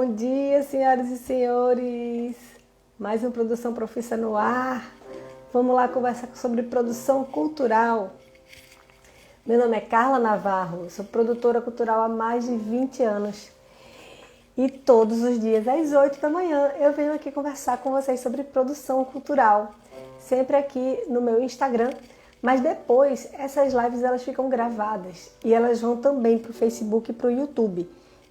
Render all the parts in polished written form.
Bom dia, senhoras e senhores. Mais uma Produção Profissa no ar. Vamos lá conversar sobre produção cultural. Meu nome é Carla Navarro, sou produtora cultural há mais de 20 anos. E todos os dias, às 8 da manhã, eu venho aqui conversar com vocês sobre produção cultural. Sempre aqui no meu Instagram. Mas depois, essas lives elas ficam gravadas e elas vão também para o Facebook e para o YouTube.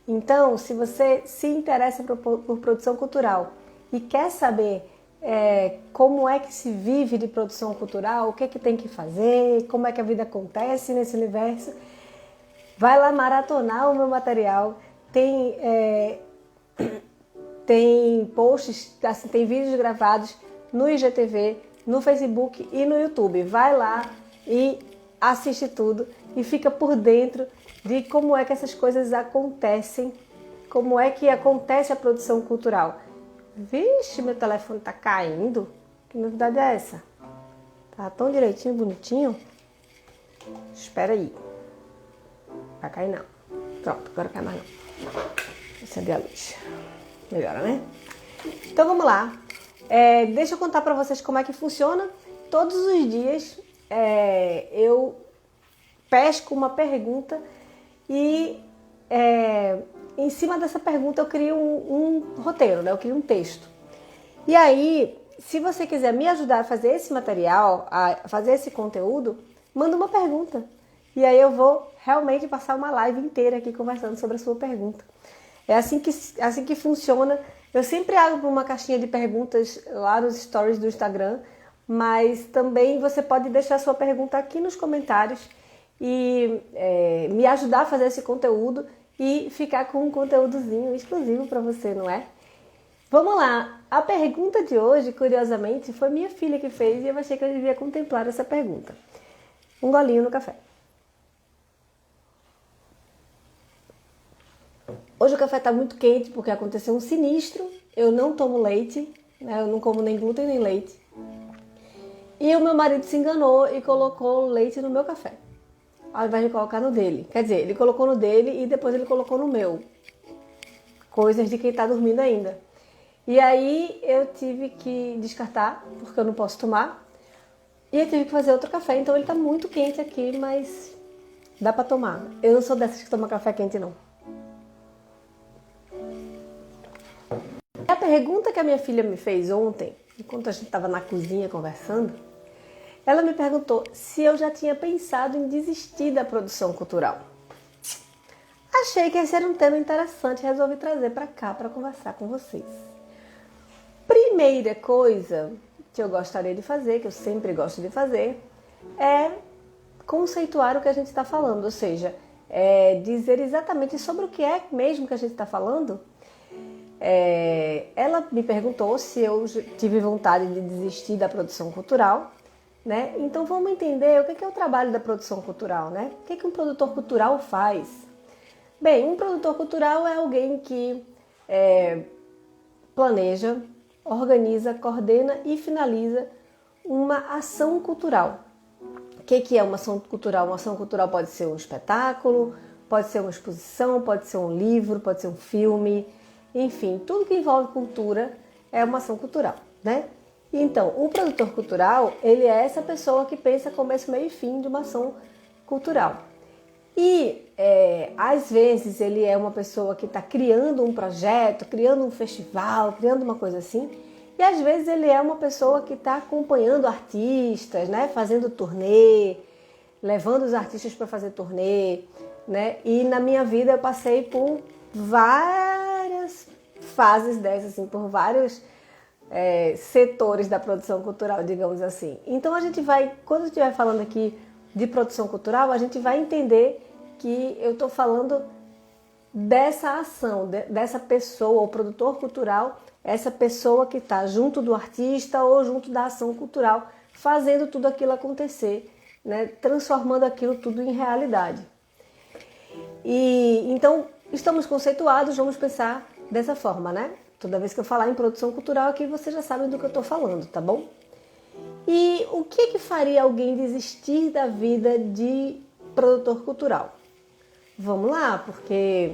Então, se você se interessa por produção cultural e quer saber como é que se vive de produção cultural, o que é que tem que fazer, como é que a vida acontece nesse universo, vai lá maratonar o meu material. Tem posts, assim, tem vídeos gravados no IGTV, no Facebook e no YouTube. Vai lá e assiste tudo e fica por dentro de como é que essas coisas acontecem, como é que acontece a produção cultural. Vixe, meu telefone tá caindo. Que novidade é essa? Tá tão direitinho, bonitinho. Espera aí. Vai cair não. Pronto, agora cai mais não. Vou acender a luz. Melhora, né? Então vamos lá. Deixa eu contar para vocês como é que funciona. Todos os dias eu pesco uma pergunta e em cima dessa pergunta eu crio um roteiro, né? Eu crio um texto. E aí, se você quiser me ajudar a fazer esse material, a fazer esse conteúdo, manda uma pergunta. E aí eu vou realmente passar uma live inteira aqui conversando sobre a sua pergunta. É assim que funciona. Eu sempre abro uma caixinha de perguntas lá nos stories do Instagram, mas também você pode deixar sua pergunta aqui nos comentários e me ajudar a fazer esse conteúdo e ficar com um conteúdozinho exclusivo para você, não é? Vamos lá! A pergunta de hoje, curiosamente, foi minha filha que fez e eu achei que eu devia contemplar essa pergunta. Um golinho no café. Hoje o café está muito quente porque aconteceu um sinistro. Eu não tomo leite, né? Eu não como nem glúten nem leite. E o meu marido se enganou e colocou leite no meu café, ao invés de colocar no dele. Quer dizer, ele colocou no dele e depois ele colocou no meu. Coisas de quem está dormindo ainda. E aí eu tive que descartar, porque eu não posso tomar. E eu tive que fazer outro café. Então ele está muito quente aqui, mas dá para tomar. Eu não sou dessas que toma café quente, não. A pergunta que a minha filha me fez ontem, enquanto a gente estava na cozinha conversando, ela me perguntou se eu já tinha pensado em desistir da produção cultural. Achei que esse era um tema interessante e resolvi trazer para cá para conversar com vocês. Primeira coisa que eu gostaria de fazer, que eu sempre gosto de fazer, é conceituar o que a gente está falando, ou seja, dizer exatamente sobre o que é mesmo que a gente está falando. Ela me perguntou se eu tive vontade de desistir da produção cultural, né? Então vamos entender o que é o trabalho da produção cultural, né? O que um produtor cultural faz? Bem, um produtor cultural é alguém que planeja, organiza, coordena e finaliza uma ação cultural. O que é uma ação cultural? Uma ação cultural pode ser um espetáculo, pode ser uma exposição, pode ser um livro, pode ser um filme. Enfim, tudo que envolve cultura é uma ação cultural, né? Então, o produtor cultural, ele é essa pessoa que pensa começo, meio e fim de uma ação cultural. E, às vezes, ele é uma pessoa que está criando um projeto, criando um festival, criando uma coisa assim. E, às vezes, ele é uma pessoa que está acompanhando artistas, né? Fazendo turnê, levando os artistas para fazer turnê, né? E, na minha vida, eu passei por várias fases dessas, assim, por vários setores da produção cultural, digamos assim. Então a gente vai, quando estiver falando aqui de produção cultural, a gente vai entender que eu estou falando dessa ação, dessa pessoa, o produtor cultural, essa pessoa que está junto do artista ou junto da ação cultural, fazendo tudo aquilo acontecer, né? Transformando aquilo tudo em realidade. E então estamos conceituados, vamos pensar dessa forma, né? Toda vez que eu falar em produção cultural aqui, vocês já sabem do que eu estou falando, tá bom? E o que faria alguém desistir da vida de produtor cultural? Vamos lá, porque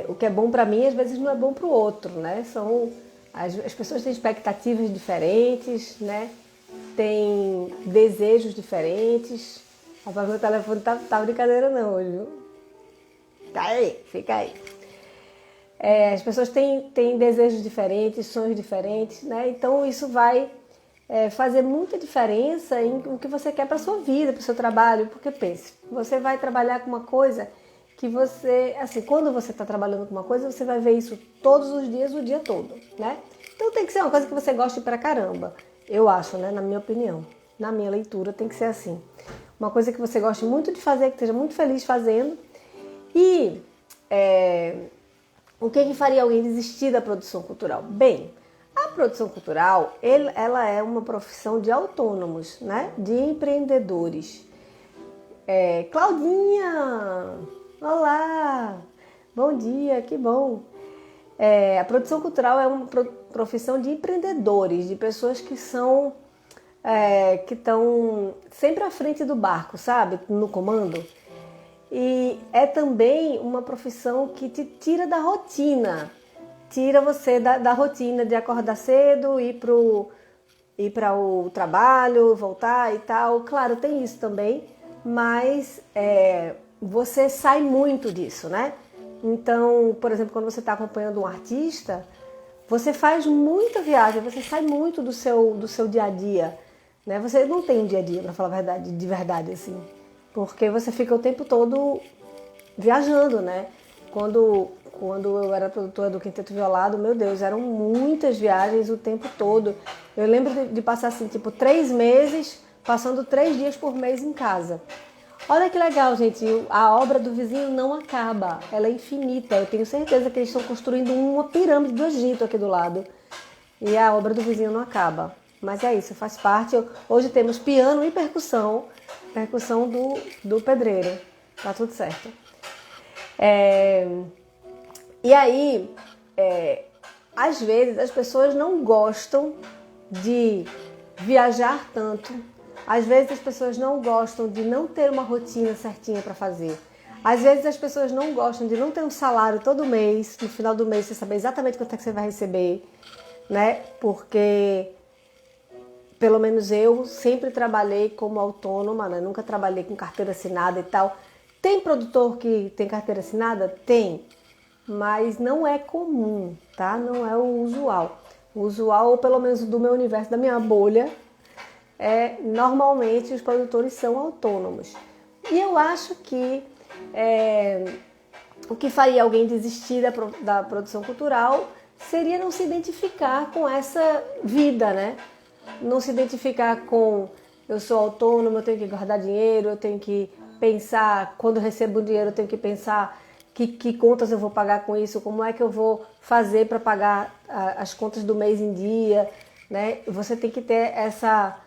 o que é bom para mim às vezes não é bom para o outro, né? As pessoas têm expectativas diferentes, né? Têm desejos diferentes. Rapaz, meu telefone tá brincadeira não hoje, viu? Tá aí, fica aí. As pessoas têm desejos diferentes, sonhos diferentes, né? Então isso vai fazer muita diferença em o que você quer para sua vida, para o seu trabalho. Porque pense, você vai trabalhar com uma coisa que você, assim, quando você está trabalhando com uma coisa, você vai ver isso todos os dias, o dia todo, né? Então tem que ser uma coisa que você goste pra caramba, eu acho, né? Na minha opinião, na minha leitura tem que ser assim. Uma coisa que você goste muito de fazer, que esteja muito feliz fazendo. E o que faria alguém desistir da produção cultural? Bem, a produção cultural, ela é uma profissão de autônomos, né? De empreendedores. Claudinha! Olá! Bom dia, que bom! A produção cultural é uma profissão de empreendedores, de pessoas que são que estão sempre à frente do barco, sabe? No comando. E é também uma profissão que te tira da rotina, tira você da rotina de acordar cedo, ir para o trabalho, voltar e tal. Claro, tem isso também, mas você sai muito disso, né? Então, por exemplo, quando você está acompanhando um artista, você faz muita viagem, você sai muito do seu dia a dia, né? Você não tem um dia a dia, para falar a verdade, de verdade, assim, porque você fica o tempo todo viajando, né? Quando eu era produtora do Quinteto Violado, meu Deus, eram muitas viagens o tempo todo. Eu lembro de passar assim, tipo, 3 meses, passando 3 dias por mês em casa. Olha que legal, gente, a obra do vizinho não acaba, ela é infinita. Eu tenho certeza que eles estão construindo uma pirâmide do Egito aqui do lado. E a obra do vizinho não acaba. Mas é isso, faz parte. Hoje temos piano e percussão do pedreiro. Tá tudo certo. E aí, às vezes as pessoas não gostam de viajar tanto. Às vezes as pessoas não gostam de não ter uma rotina certinha para fazer. Às vezes as pessoas não gostam de não ter um salário todo mês, no final do mês você saber exatamente quanto é que você vai receber, né? Porque, pelo menos eu sempre trabalhei como autônoma, né? Nunca trabalhei com carteira assinada e tal. Tem produtor que tem carteira assinada? Tem, mas não é comum, tá? Não é o usual. O usual, ou pelo menos do meu universo, da minha bolha, normalmente os produtores são autônomos. E eu acho que o que faria alguém desistir da produção cultural seria não se identificar com essa vida, né? Não se identificar com eu sou autônomo, eu tenho que guardar dinheiro, eu tenho que pensar, quando eu recebo o dinheiro, eu tenho que pensar que contas eu vou pagar com isso, como é que eu vou fazer para pagar as contas do mês em dia, né? Você tem que ter essa...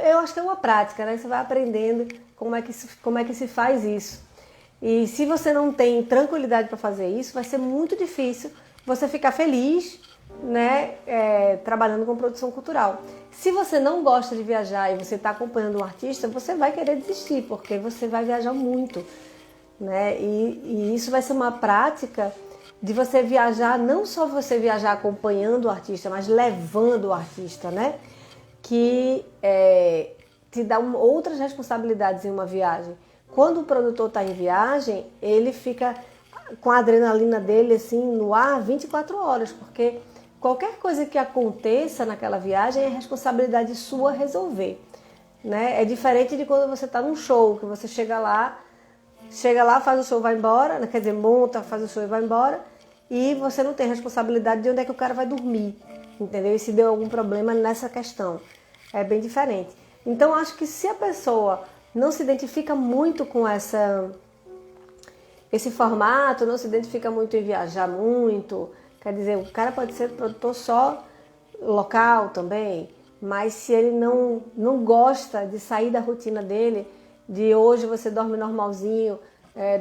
Eu acho que é uma prática, né? Você vai aprendendo como é que se faz isso. E se você não tem tranquilidade para fazer isso, vai ser muito difícil você ficar feliz, né? Trabalhando com produção cultural. Se você não gosta de viajar e você está acompanhando um artista, você vai querer desistir, porque você vai viajar muito, né? E isso vai ser uma prática de você viajar, não só você viajar acompanhando o artista, mas levando o artista, né? Que te dá outras responsabilidades em uma viagem. Quando o produtor está em viagem, ele fica com a adrenalina dele assim no ar 24 horas, porque qualquer coisa que aconteça naquela viagem é responsabilidade sua resolver, né? É diferente de quando você está num show, que você chega lá, faz o show, vai embora, quer dizer, monta, faz o show e vai embora, e você não tem responsabilidade de onde é que o cara vai dormir, entendeu? E se deu algum problema nessa questão. É bem diferente. Então, acho que se a pessoa não se identifica muito com esse formato, não se identifica muito em viajar muito, quer dizer, o cara pode ser produtor só local também, mas se ele não gosta de sair da rotina dele, de hoje você dorme normalzinho,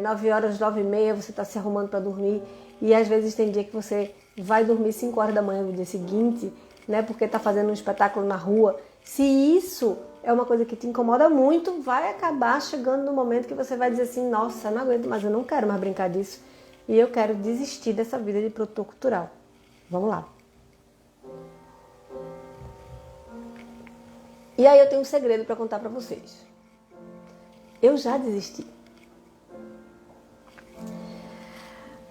9 horas, 9h30 você está se arrumando para dormir, e às vezes tem dia que você vai dormir 5 horas da manhã no dia seguinte, né, porque está fazendo um espetáculo na rua. Se isso é uma coisa que te incomoda muito, vai acabar chegando no momento que você vai dizer assim, nossa, não aguento mais, eu não quero mais brincar disso. e eu quero desistir dessa vida de produtor cultural. Vamos lá. E aí eu tenho um segredo para contar para vocês. Eu já desisti.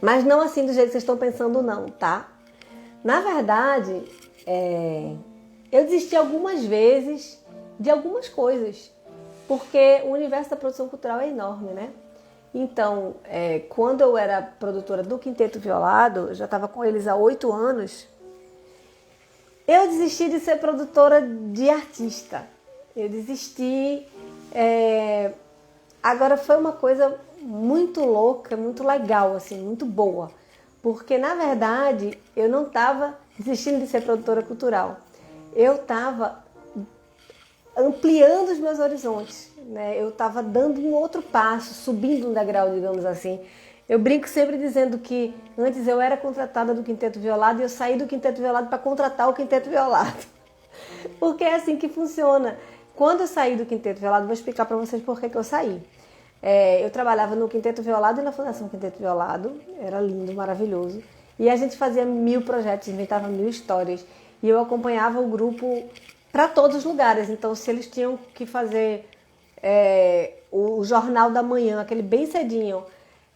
Mas não assim do jeito que vocês estão pensando não, tá? Na verdade, eu desisti algumas vezes de algumas coisas. Porque o universo da produção cultural é enorme, né? Então, quando eu era produtora do Quinteto Violado, eu já estava com eles há 8 anos, eu desisti de ser produtora de artista. Eu desisti. Agora foi uma coisa muito louca, muito legal, assim, muito boa. Porque, na verdade, eu não estava desistindo de ser produtora cultural. Eu estava ampliando os meus horizontes, né? Eu estava dando um outro passo, subindo um degrau, digamos assim. Eu brinco sempre dizendo que antes eu era contratada do Quinteto Violado e eu saí do Quinteto Violado para contratar o Quinteto Violado. Porque é assim que funciona. Quando eu saí do Quinteto Violado, vou explicar para vocês por que eu saí. Eu trabalhava no Quinteto Violado e na Fundação Quinteto Violado. Era lindo, maravilhoso. E a gente fazia 1000 projetos, inventava 1000 histórias. E eu acompanhava o grupo para todos os lugares. Então, se eles tinham que fazer o Jornal da Manhã, aquele bem cedinho,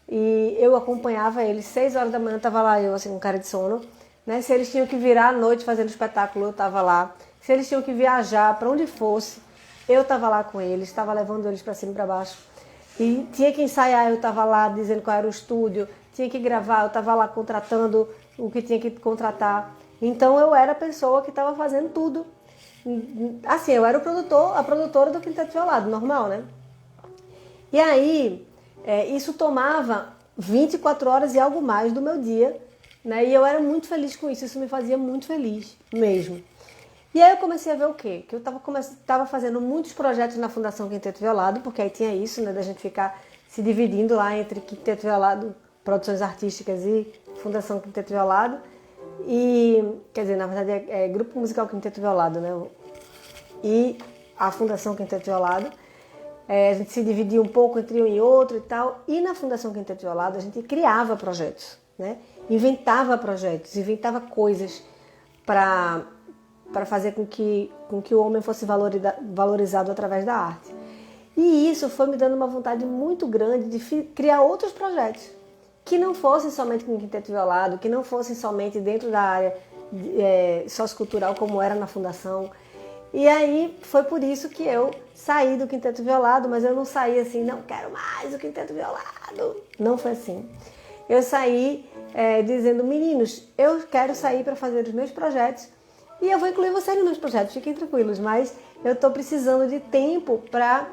e eu acompanhava eles, 6 horas da manhã estava lá eu, assim, com cara de sono, né? Se eles tinham que virar à noite fazendo espetáculo, eu estava lá. Se eles tinham que viajar para onde fosse, eu estava lá com eles, estava levando eles para cima e para baixo. E tinha que ensaiar, eu estava lá dizendo qual era o estúdio, tinha que gravar, eu estava lá contratando o que tinha que contratar. Então eu era a pessoa que estava fazendo tudo. Assim, eu era a produtora do Quinteto Violado, normal, né? E aí, isso tomava 24 horas e algo mais do meu dia, né? E eu era muito feliz com isso me fazia muito feliz mesmo. E aí eu comecei a ver o quê? Que eu estava fazendo muitos projetos na Fundação Quinteto Violado, porque aí tinha isso, né, da gente ficar se dividindo lá entre Quinteto Violado, Produções Artísticas e Fundação Quinteto Violado. E, quer dizer, na verdade é Grupo Musical Quinteto Violado, né? E a Fundação Quinteto Violado. A gente se dividia um pouco entre um e outro e tal. E na Fundação Quinteto Violado a gente criava projetos, né? Inventava projetos, inventava coisas para fazer com que o homem fosse valorizado através da arte. E isso foi me dando uma vontade muito grande de criar outros projetos, que não fossem somente com o Quinteto Violado, que não fossem somente dentro da área sociocultural como era na Fundação. E aí foi por isso que eu saí do Quinteto Violado, mas eu não saí assim, não quero mais o Quinteto Violado. Não foi assim. Eu saí dizendo, meninos, eu quero sair para fazer os meus projetos e eu vou incluir vocês nos meus projetos, fiquem tranquilos, mas eu estou precisando de tempo para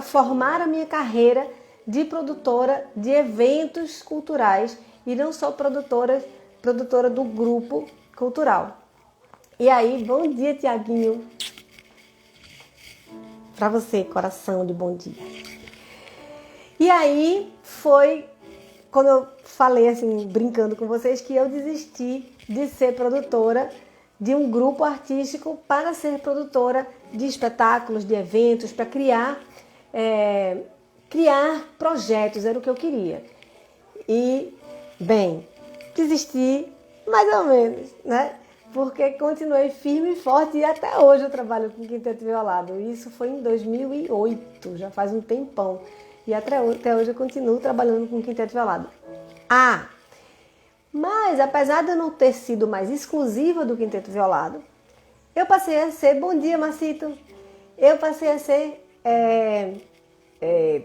formar a minha carreira de produtora de eventos culturais e não só produtora do grupo cultural. E aí, bom dia, Tiaguinho. Para você, coração de bom dia. E aí foi quando eu falei assim, brincando com vocês, que eu desisti de ser produtora de um grupo artístico para ser produtora de espetáculos, de eventos, para criar projetos, era o que eu queria. E, bem, desisti mais ou menos, né? Porque continuei firme e forte e até hoje eu trabalho com Quinteto Violado. Isso foi em 2008, já faz um tempão. E até hoje eu continuo trabalhando com Quinteto Violado. Mas apesar de eu não ter sido mais exclusiva do Quinteto Violado, eu passei a ser, bom dia, Macito, eu passei a ser,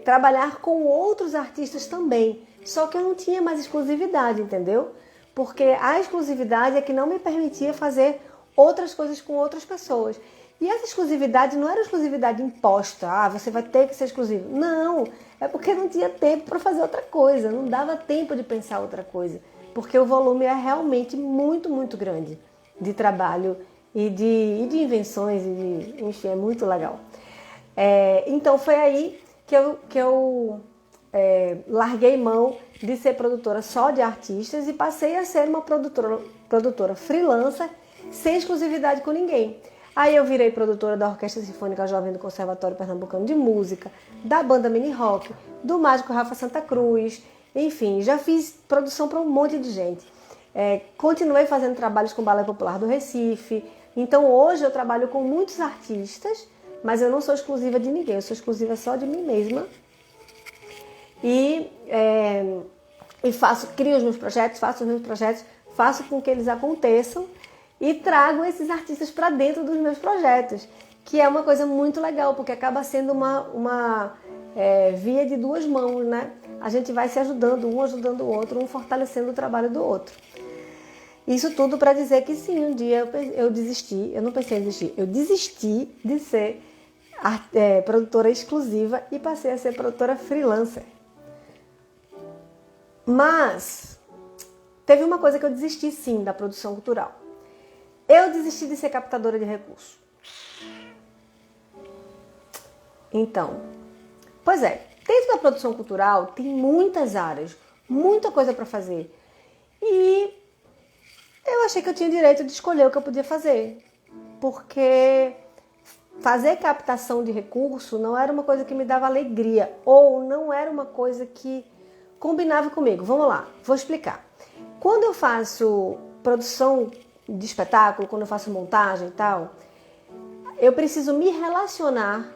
trabalhar com outros artistas também. Só que eu não tinha mais exclusividade, entendeu? Porque a exclusividade é que não me permitia fazer outras coisas com outras pessoas. E essa exclusividade não era exclusividade imposta, você vai ter que ser exclusivo. Não, é porque não tinha tempo para fazer outra coisa, não dava tempo de pensar outra coisa. Porque o volume é realmente muito, muito grande de trabalho e de invenções, enfim, é muito legal. Então foi aí que eu larguei mão de ser produtora só de artistas e passei a ser uma produtora freelancer sem exclusividade com ninguém. Aí eu virei produtora da Orquestra Sinfônica Jovem do Conservatório Pernambucano de Música, da Banda Mini Rock, do Mágico Rafa Santa Cruz Enfim, já fiz produção para um monte de gente. Continuei fazendo trabalhos com o Balé Popular do Recife. Então hoje eu trabalho com muitos artistas, mas eu não sou exclusiva de ninguém, eu sou exclusiva só de mim mesma. E crio os meus projetos, faço com que eles aconteçam e trago esses artistas para dentro dos meus projetos, que é uma coisa muito legal, porque acaba sendo uma via de duas mãos, né? A gente vai se ajudando, um ajudando o outro, um fortalecendo o trabalho do outro. Isso tudo para dizer que sim, um dia eu desisti, eu não pensei em desistir, eu desisti de ser produtora exclusiva e passei a ser produtora freelancer. Mas teve uma coisa que eu desisti sim da produção cultural. Eu desisti de ser captadora de recursos. Então, pois é, dentro da produção cultural tem muitas áreas, muita coisa para fazer. E eu achei que eu tinha direito de escolher o que eu podia fazer. Porque fazer captação de recurso não era uma coisa que me dava alegria, ou não era uma coisa que combinava comigo. Vamos lá, vou explicar. Quando eu faço produção de espetáculo, quando eu faço montagem e tal, eu preciso me relacionar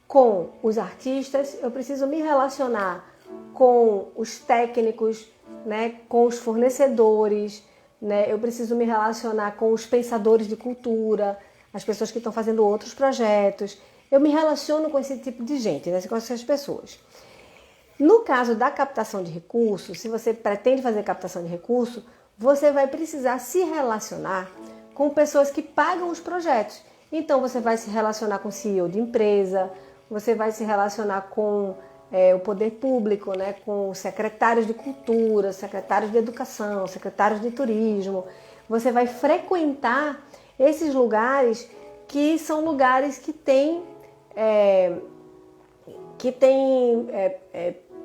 com os artistas, eu preciso me relacionar com os técnicos, né, com os fornecedores, né, eu preciso me relacionar com os pensadores de cultura, as pessoas que estão fazendo outros projetos. Eu me relaciono com esse tipo de gente, né, com essas pessoas. No caso da captação de recursos, se você pretende fazer captação de recursos, você vai precisar se relacionar com pessoas que pagam os projetos. Então você vai se relacionar com o CEO de empresa, você vai se relacionar com o poder público, né, com secretários de cultura, secretários de educação, secretários de turismo. Você vai frequentar esses lugares que são lugares que têm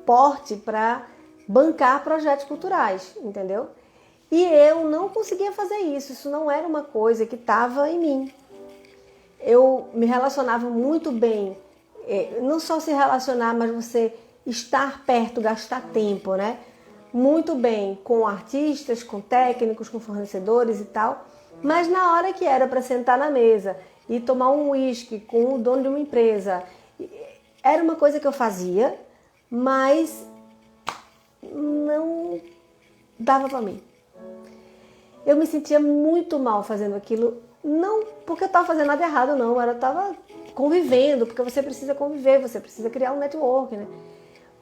porte para bancar projetos culturais, entendeu? E eu não conseguia fazer isso não era uma coisa que estava em mim. Eu me relacionava muito bem, não só se relacionar, mas você estar perto, gastar tempo, né? Muito bem com artistas, com técnicos, com fornecedores e tal, mas na hora que era para sentar na mesa e tomar um uísque com o dono de uma empresa, era uma coisa que eu fazia, mas não dava para mim. Eu me sentia muito mal fazendo aquilo, não porque eu estava fazendo nada errado, não, eu estava convivendo, porque você precisa conviver, você precisa criar um network, né?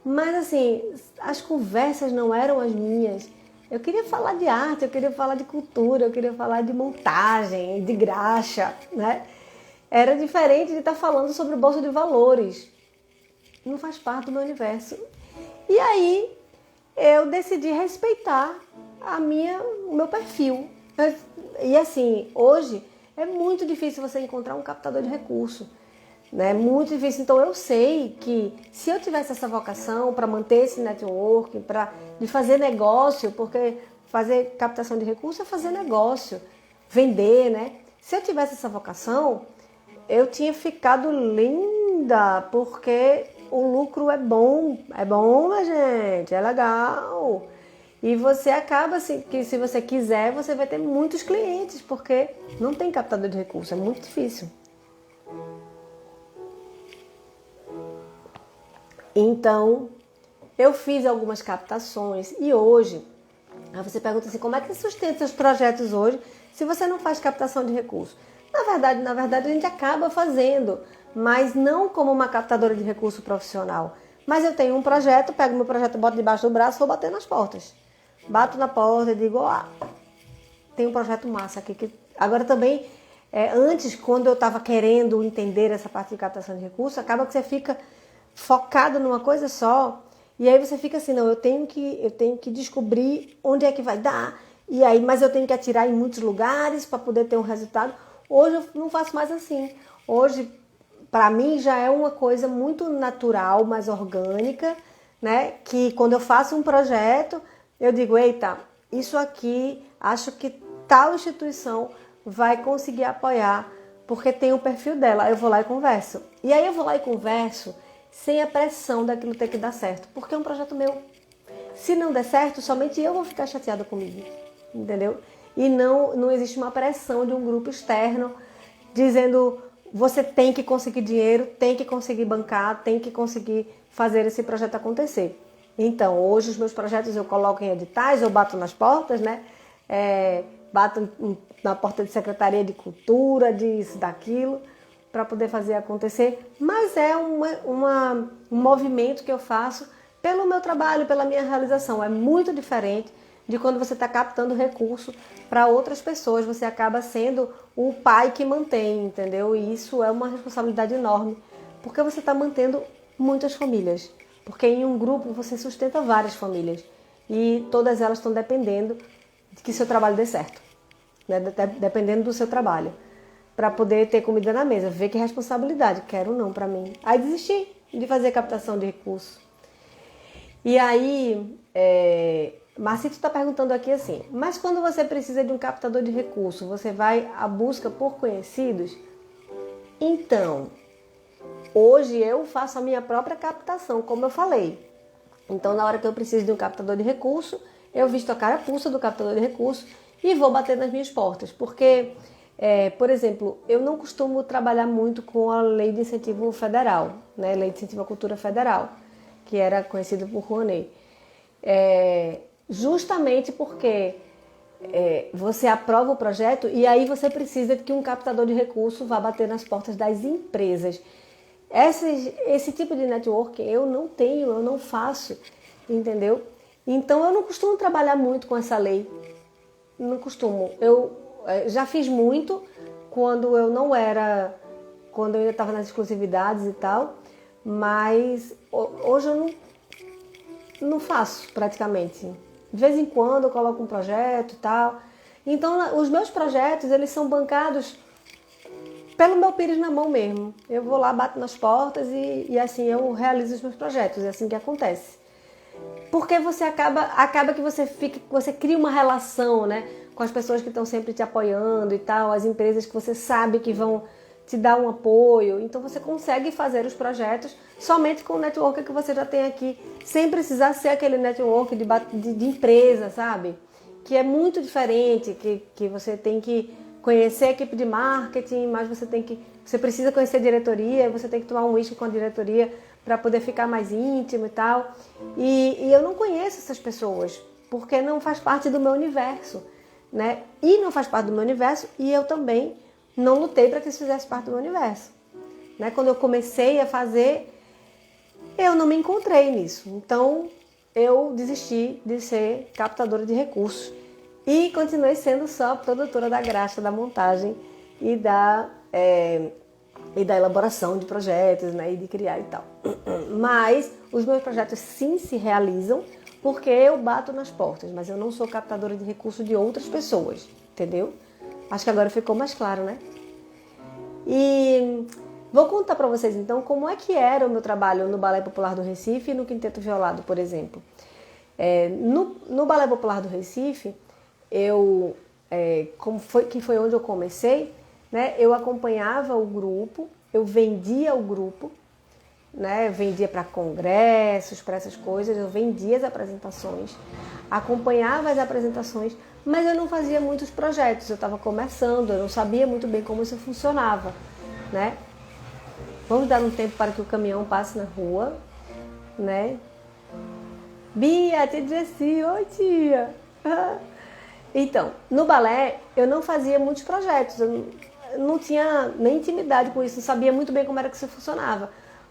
Mas assim, as conversas não eram as minhas. Eu queria falar de arte, eu queria falar de cultura, eu queria falar de montagem, de graxa, né? Era diferente de estar falando sobre bolsa de valores. Não faz parte do meu universo. E aí eu decidi respeitar o meu perfil. E assim, hoje é muito difícil você encontrar um captador de recurso, né? Muito difícil. Então eu sei que se eu tivesse essa vocação para manter esse network, de fazer negócio, porque fazer captação de recurso é fazer negócio, vender, né? Se eu tivesse essa vocação, eu tinha ficado linda, porque o lucro é bom, minha gente, é legal. E você acaba, que se você quiser, você vai ter muitos clientes, porque não tem captador de recursos, é muito difícil. Então, eu fiz algumas captações e hoje, aí você pergunta assim, como é que você sustenta seus projetos hoje se você não faz captação de recursos? Na verdade a gente acaba fazendo, mas não como uma captadora de recurso profissional. Mas eu tenho um projeto, pego meu projeto, boto debaixo do braço e vou bater nas portas. Bato na porta e digo, tem um projeto massa aqui. Agora também, antes, quando eu estava querendo entender essa parte de captação de recursos, acaba que você fica focado numa coisa só, e aí você fica assim, não, eu tenho que descobrir onde é que vai dar, e aí, mas eu tenho que atirar em muitos lugares para poder ter um resultado. Hoje eu não faço mais assim. Hoje, para mim, já é uma coisa muito natural, mais orgânica, né? Que quando eu faço um projeto, eu digo, eita, isso aqui, acho que tal instituição vai conseguir apoiar, porque tem o perfil dela. Eu vou lá e converso. E aí eu vou lá e converso sem a pressão daquilo ter que dar certo, porque é um projeto meu. Se não der certo, somente eu vou ficar chateada comigo, entendeu? E não existe uma pressão de um grupo externo dizendo você tem que conseguir dinheiro, tem que conseguir bancar, tem que conseguir fazer esse projeto acontecer. Então, hoje os meus projetos eu coloco em editais, eu bato nas portas, né? Bato na porta de Secretaria de Cultura, disso, daquilo, para poder fazer acontecer. Mas é um movimento que eu faço pelo meu trabalho, pela minha realização. É muito diferente de quando você está captando recurso para outras pessoas. Você acaba sendo o pai que mantém, entendeu? E isso é uma responsabilidade enorme, porque você está mantendo muitas famílias. Porque em um grupo você sustenta várias famílias e todas elas estão dependendo de que seu trabalho dê certo, né? Dependendo do seu trabalho, para poder ter comida na mesa. Vê que responsabilidade, quero não para mim. Aí desisti de fazer captação de recursos. E aí, Marcito está perguntando aqui assim, mas quando você precisa de um captador de recursos, você vai à busca por conhecidos? Então, hoje eu faço a minha própria captação, como eu falei. Então, na hora que eu preciso de um captador de recurso, eu visto a carapuça do captador de recurso e vou bater nas minhas portas. Porque, por exemplo, eu não costumo trabalhar muito com a Lei de Incentivo Federal, né? Lei de Incentivo à Cultura Federal, que era conhecida por Rouanet. Justamente porque você aprova o projeto e aí você precisa de que um captador de recurso vá bater nas portas das empresas. Esse tipo de network eu não tenho, eu não faço, entendeu? Então eu não costumo trabalhar muito com essa lei, não costumo. Eu já fiz muito quando eu ainda estava nas exclusividades e tal, mas hoje eu não faço praticamente. De vez em quando eu coloco um projeto e tal. Então os meus projetos, eles são bancados pelo meu pires na mão mesmo. Eu vou lá, bato nas portas e assim eu realizo os meus projetos. É assim que acontece. Porque você acaba que você cria uma relação, né, com as pessoas que estão sempre te apoiando e tal, as empresas que você sabe que vão te dar um apoio. Então você consegue fazer os projetos somente com o network que você já tem aqui, sem precisar ser aquele network de empresa, sabe? Que é muito diferente, que você tem que conhecer a equipe de marketing, mas você precisa conhecer a diretoria, você tem que tomar um uísque com a diretoria para poder ficar mais íntimo e tal. E eu não conheço essas pessoas, porque não faz parte do meu universo, né? E não faz parte do meu universo, e eu também não lutei para que isso fizesse parte do meu universo, né? Quando eu comecei a fazer, eu não me encontrei nisso. Então, eu desisti de ser captadora de recursos e continuei sendo só produtora da graxa, da montagem e da elaboração de projetos, né? E de criar e tal. Mas os meus projetos sim se realizam porque eu bato nas portas, mas eu não sou captadora de recursos de outras pessoas, entendeu? Acho que agora ficou mais claro, né? E vou contar para vocês então como é que era o meu trabalho no Balé Popular do Recife e no Quinteto Violado, por exemplo. No Balé Popular do Recife, que foi onde eu comecei, né? Eu acompanhava o grupo, eu vendia o grupo, né? Eu vendia para congressos, para essas coisas, eu vendia as apresentações, acompanhava as apresentações, mas eu não fazia muitos projetos, eu estava começando, eu não sabia muito bem como isso funcionava, né? Vamos dar um tempo para que o caminhão passe na rua, né? Bia, te disse, oi tia! Então, no balé eu não fazia muitos projetos, eu não tinha nem intimidade com isso, não sabia muito bem como era que isso funcionava.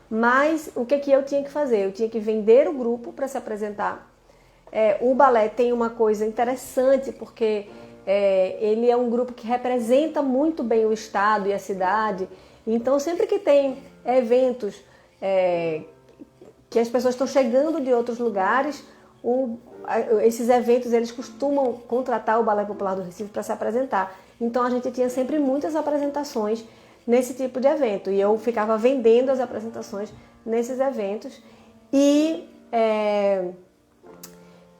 Mas o que eu tinha que fazer? Eu tinha que vender o grupo para se apresentar. O balé tem uma coisa interessante, porque ele é um grupo que representa muito bem o estado e a cidade. Então, sempre que tem eventos que as pessoas estão chegando de outros lugares, esses eventos eles costumam contratar o Balé Popular do Recife para se apresentar. Então, a gente tinha sempre muitas apresentações nesse tipo de evento. E eu ficava vendendo as apresentações nesses eventos. E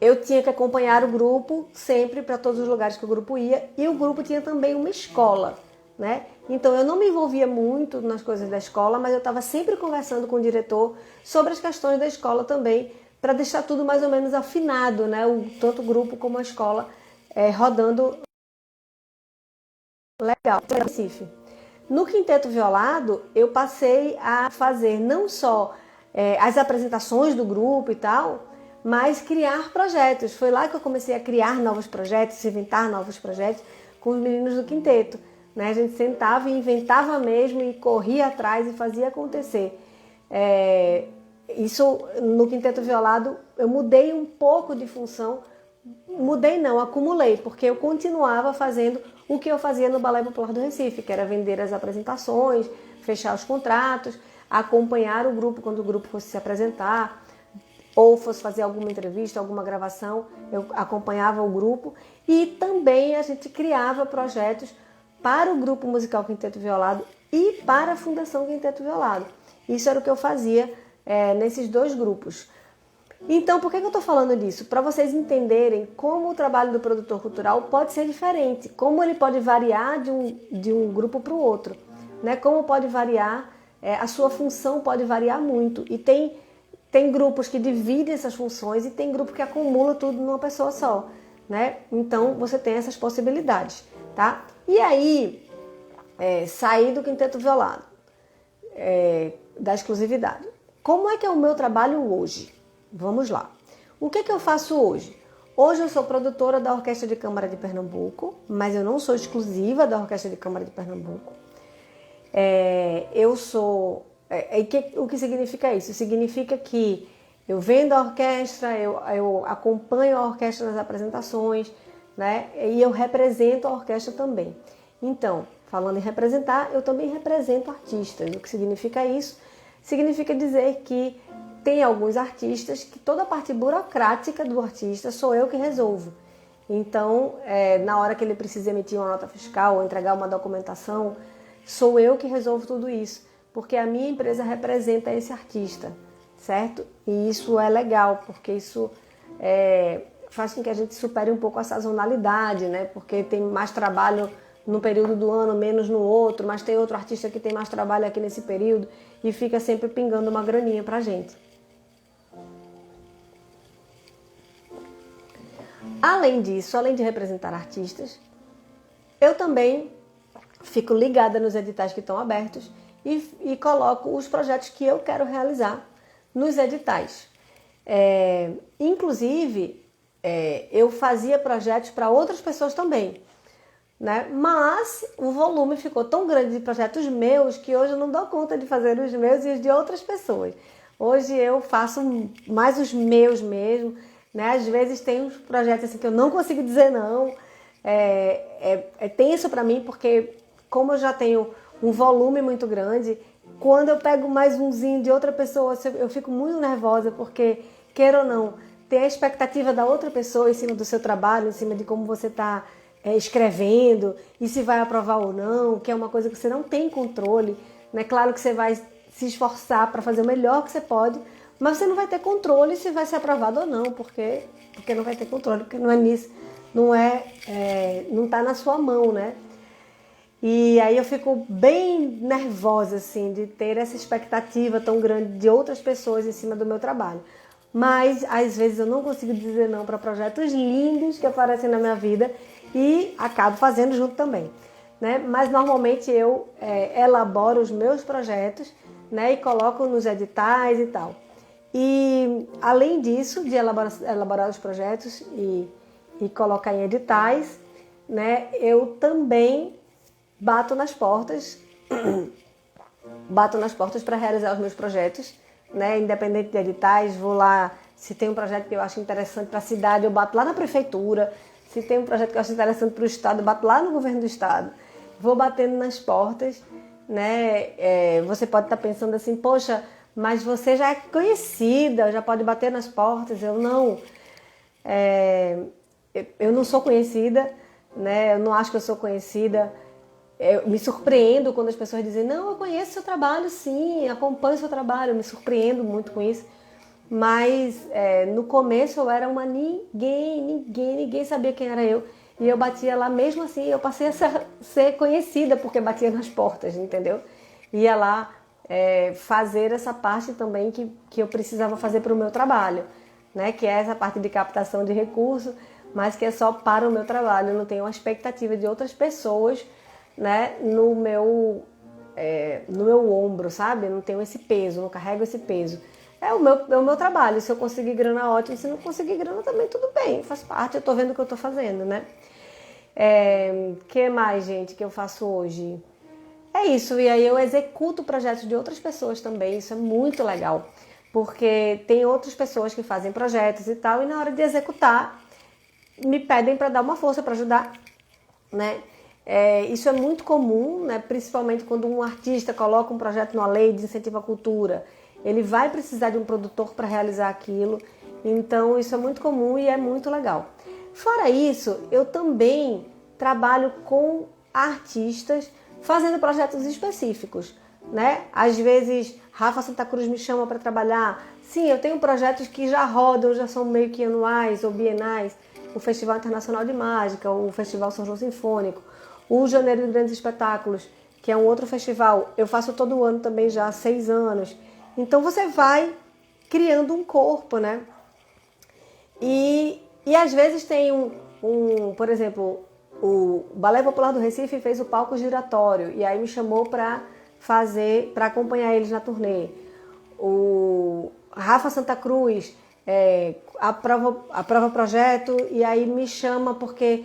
eu tinha que acompanhar o grupo sempre para todos os lugares que o grupo ia. E o grupo tinha também uma escola, né? Então eu não me envolvia muito nas coisas da escola, mas eu estava sempre conversando com o diretor sobre as questões da escola também, para deixar tudo mais ou menos afinado, né? Tanto o grupo como a escola rodando legal. Recife. No Quinteto Violado, eu passei a fazer não só as apresentações do grupo e tal, mas criar projetos. Foi lá que eu comecei a criar novos projetos, inventar novos projetos com os meninos do Quinteto. Né? A gente sentava e inventava mesmo e corria atrás e fazia acontecer. Isso no Quinteto Violado eu mudei um pouco de função, mudei não, acumulei, porque eu continuava fazendo o que eu fazia no Balé Popular do Recife, que era vender as apresentações, fechar os contratos, acompanhar o grupo quando o grupo fosse se apresentar, ou fosse fazer alguma entrevista, alguma gravação, eu acompanhava o grupo e também a gente criava projetos para o Grupo Musical Quinteto Violado e para a Fundação Quinteto Violado. Isso era o que eu fazia nesses dois grupos. Então, por que eu estou falando disso? Para vocês entenderem como o trabalho do produtor cultural pode ser diferente, como ele pode variar de um grupo para o outro, né? Como pode variar, a sua função pode variar muito. E tem grupos que dividem essas funções e tem grupo que acumula tudo numa pessoa só, né? Então, você tem essas possibilidades, tá? E aí, sair do Quinteto Violado, da exclusividade. Como é que é o meu trabalho hoje? Vamos lá. O que eu faço hoje? Hoje eu sou produtora da Orquestra de Câmara de Pernambuco, mas eu não sou exclusiva da Orquestra de Câmara de Pernambuco. O que significa isso? Significa que eu vendo a orquestra, eu acompanho a orquestra nas apresentações, né? E eu represento a orquestra também. Então, falando em representar, eu também represento artistas. O que significa isso? Significa dizer que tem alguns artistas que toda a parte burocrática do artista sou eu que resolvo. Então, na hora que ele precisa emitir uma nota fiscal ou entregar uma documentação, sou eu que resolvo tudo isso, porque a minha empresa representa esse artista, certo? E isso é legal, porque isso faz com que a gente supere um pouco a sazonalidade, né? Porque tem mais trabalho num período do ano, menos no outro, mas tem outro artista que tem mais trabalho aqui nesse período e fica sempre pingando uma graninha pra gente. Além disso, além de representar artistas, eu também fico ligada nos editais que estão abertos e coloco os projetos que eu quero realizar nos editais. Inclusive, eu fazia projetos para outras pessoas também, né? Mas o volume ficou tão grande de projetos meus que hoje eu não dou conta de fazer os meus e os de outras pessoas. Hoje eu faço mais os meus mesmo, né? Às vezes tem uns projetos assim que eu não consigo dizer não. É tenso para mim porque como eu já tenho um volume muito grande, quando eu pego mais umzinho de outra pessoa, eu fico muito nervosa porque, queira ou não, tem a expectativa da outra pessoa em cima do seu trabalho, em cima de como você está escrevendo e se vai aprovar ou não, que é uma coisa que você não tem controle, né? Claro que você vai se esforçar para fazer o melhor que você pode, mas você não vai ter controle se vai ser aprovado ou não, porque não vai ter controle, porque não é nisso, não está na sua mão, né? E aí eu fico bem nervosa, assim, de ter essa expectativa tão grande de outras pessoas em cima do meu trabalho. Mas, às vezes, eu não consigo dizer não para projetos lindos que aparecem na minha vida e acabo fazendo junto também, né? Mas, normalmente, eu elaboro os meus projetos, né? E coloco nos editais e tal. E, além disso, de elaborar os projetos e colocar em editais, né? Eu também bato nas portas para realizar os meus projetos, né? Independente de editais, vou lá, se tem um projeto que eu acho interessante para a cidade, eu bato lá na prefeitura, se tem um projeto que eu acho interessante para o estado, eu bato lá no governo do estado, vou batendo nas portas, né? Você pode estar pensando assim, poxa, mas você já é conhecida, já pode bater nas portas. Eu não, eu não sou conhecida, né? Eu não acho que eu sou conhecida. Eu me surpreendo quando as pessoas dizem, não, eu conheço seu trabalho, sim, acompanho seu trabalho, eu me surpreendo muito com isso. Mas no começo eu era uma ninguém sabia quem era eu. E eu batia lá, mesmo assim, eu passei a ser conhecida porque batia nas portas, entendeu? Ia lá fazer essa parte também que eu precisava fazer para o meu trabalho. né, que é essa parte de captação de recursos, mas que é só para o meu trabalho. Eu não tenho uma expectativa de outras pessoas, né, no meu ombro, sabe? Eu não tenho esse peso, não carrego esse peso. É o meu trabalho. Se eu conseguir grana, ótimo. Se não conseguir grana, também tudo bem. Faz parte, eu tô vendo o que eu tô fazendo, né? Que mais, gente, que eu faço hoje? É isso. E aí eu executo projetos de outras pessoas também. Isso é muito legal. Porque tem outras pessoas que fazem projetos e tal. E na hora de executar, me pedem para dar uma força, para ajudar, né? Isso é muito comum, né? Principalmente quando um artista coloca um projeto numa lei de incentivo à cultura. Ele vai precisar de um produtor para realizar aquilo. Então, isso é muito comum e é muito legal. Fora isso, eu também trabalho com artistas fazendo projetos específicos, né? Às vezes, Rafa Santa Cruz me chama para trabalhar. Sim, eu tenho projetos que já rodam, já são meio que anuais ou bienais. O Festival Internacional de Mágica, o Festival São João Sinfônico, o Janeiro de Grandes Espetáculos, que é um outro festival. Eu faço todo ano também já há 6 anos. Então você vai criando um corpo, né? E às vezes tem por exemplo, o Balé Popular do Recife fez o palco giratório e aí me chamou para acompanhar eles na turnê. O Rafa Santa Cruz aprova projeto e aí me chama porque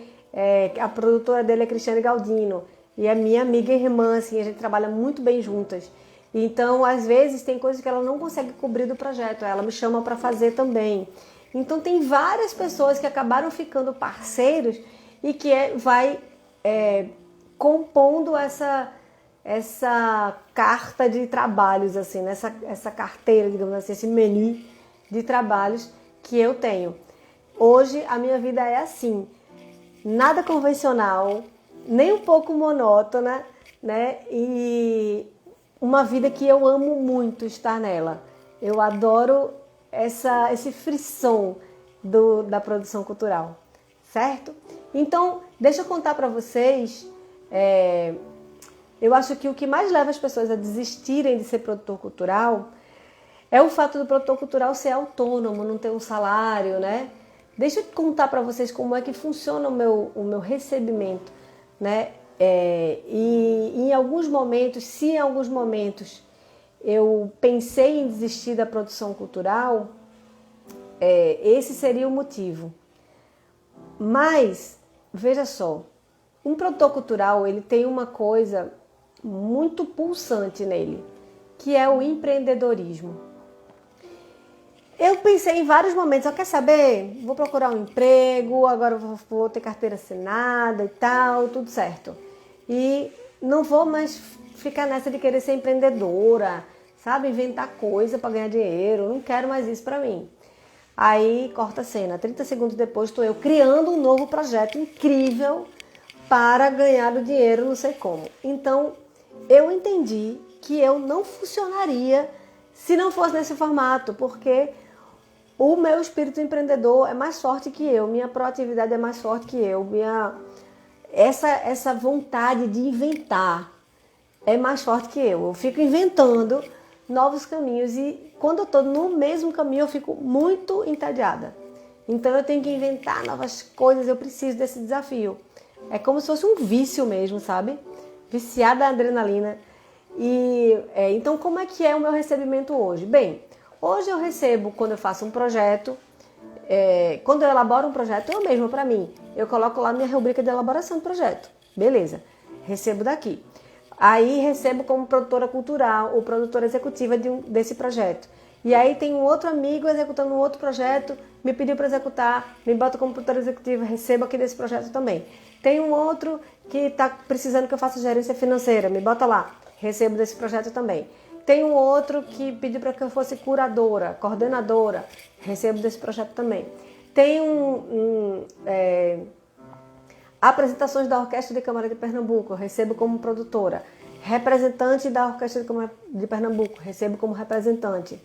a produtora dele é Cristiane Galdino e é minha amiga e irmã, assim, a gente trabalha muito bem juntas. Então, às vezes, tem coisas que ela não consegue cobrir do projeto, ela me chama para fazer também. Então, tem várias pessoas que acabaram ficando parceiros e que vai compondo essa carta de trabalhos, assim, essa carteira, digamos assim, esse menu de trabalhos que eu tenho. Hoje, a minha vida é assim, nada convencional, nem um pouco monótona, né? E uma vida que eu amo muito estar nela. Eu adoro esse frisson da produção cultural, certo? Então, deixa eu contar para vocês, eu acho que o que mais leva as pessoas a desistirem de ser produtor cultural é o fato do produtor cultural ser autônomo, não ter um salário, né? Deixa eu contar para vocês como é que funciona o meu recebimento, né? E em alguns momentos, se em alguns momentos eu pensei em desistir da produção cultural, esse seria o motivo. Mas, veja só, um produtor cultural ele tem uma coisa muito pulsante nele, que é o empreendedorismo. Eu pensei em vários momentos, quer saber? Vou procurar um emprego, agora vou ter carteira assinada e tal, tudo certo. E não vou mais ficar nessa de querer ser empreendedora, sabe? Inventar coisa para ganhar dinheiro, não quero mais isso para mim. Aí, corta a cena, 30 segundos depois estou eu criando um novo projeto incrível para ganhar o dinheiro, não sei como. Então, eu entendi que eu não funcionaria se não fosse nesse formato, porque o meu espírito empreendedor é mais forte que eu, minha proatividade é mais forte que eu, essa vontade de inventar é mais forte que eu. Eu fico inventando novos caminhos e quando eu estou no mesmo caminho eu fico muito entediada. Então eu tenho que inventar novas coisas, eu preciso desse desafio. É como se fosse um vício mesmo, sabe? Viciada a adrenalina. Então como é que é o meu recebimento hoje? Bem, hoje eu recebo quando eu faço um projeto, quando eu elaboro um projeto, eu mesma para mim, eu coloco lá minha rubrica de elaboração do projeto. Beleza, recebo daqui. Aí recebo como produtora cultural ou produtora executiva desse projeto. E aí tem um outro amigo executando um outro projeto, me pediu para executar, me bota como produtora executiva, recebo aqui desse projeto também. Tem um outro que está precisando que eu faça gerência financeira, me bota lá, recebo desse projeto também. Tem um outro que pediu para que eu fosse curadora, coordenadora, recebo desse projeto também. Tem apresentações da Orquestra de Câmara de Pernambuco, eu recebo como produtora. Representante da Orquestra de Câmara de Pernambuco, recebo como representante.